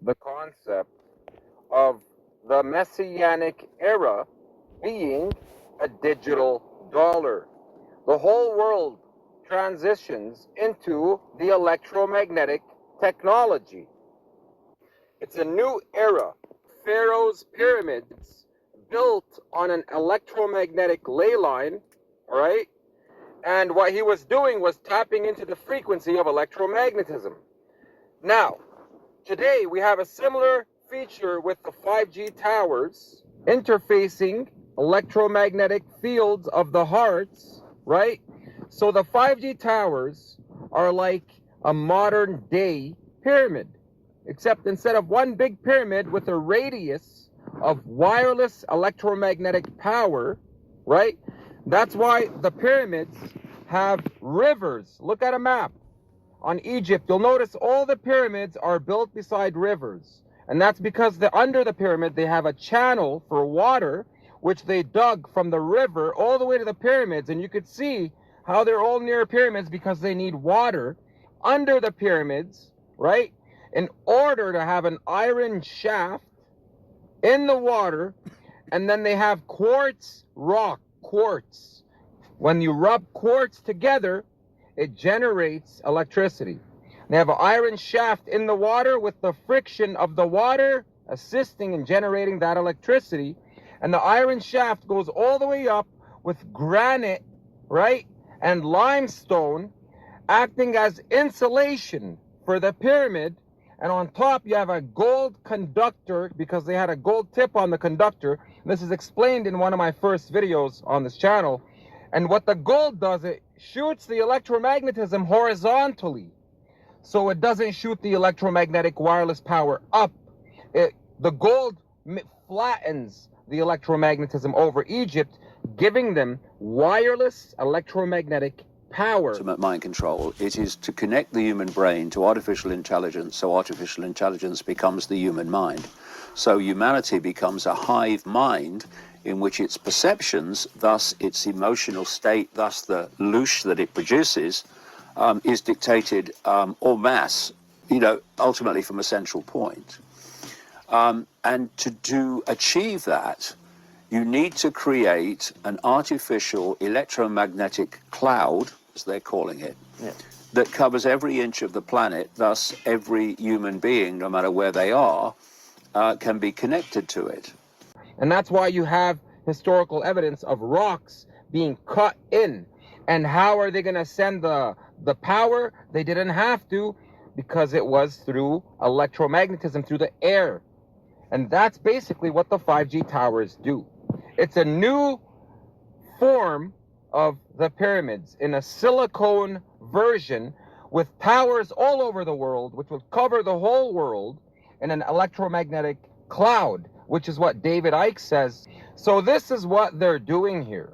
the concept of the messianic era being a digital dollar. The whole world transitions into the electromagnetic technology. It's a new era. Pharaoh's pyramids built on an electromagnetic ley line, all right? And what he was doing was tapping into the frequency of electromagnetism. Now, today we have a similar feature with the 5G towers interfacing electromagnetic fields of the hearts, right? So the 5G towers are like a modern day pyramid, except instead of one big pyramid with a radius of wireless electromagnetic power, right? That's why the pyramids have rivers. Look at a map on Egypt. You'll notice all the pyramids are built beside rivers. And that's because under the pyramid, they have a channel for water, which they dug from the river all the way to the pyramids. And you could see how they're all near pyramids because they need water under the pyramids, right? In order to have an iron shaft in the water. And then they have quartz rock, quartz. When you rub quartz together, it generates electricity. They have an iron shaft in the water with the friction of the water assisting in generating that electricity. And the iron shaft goes all the way up with granite, right? And limestone acting as insulation for the pyramid. And on top, you have a gold conductor because they had a gold tip on the conductor. This is explained in one of my first videos on this channel. And what the gold does, it shoots the electromagnetism horizontally. So it doesn't shoot the electromagnetic wireless power up. The gold flattens the electromagnetism over Egypt, giving them wireless electromagnetic power. Ultimate mind control. It is to connect the human brain to artificial intelligence, so artificial intelligence becomes the human mind. So humanity becomes a hive mind in which its perceptions, thus its emotional state, thus the loosh that it produces, is dictated en masse, ultimately from a central point. And to achieve that, you need to create an artificial electromagnetic cloud, as they're calling it, that covers every inch of the planet. Thus, every human being, no matter where they are, can be connected to it. And that's why you have historical evidence of rocks being cut in. And how are they going to send the power? They didn't have to, because it was through electromagnetism, through the air. And that's basically what the 5G towers do. It's a new form of the pyramids in a silicone version with towers all over the world, which will cover the whole world in an electromagnetic cloud, which is what David Icke says. So this is what they're doing here.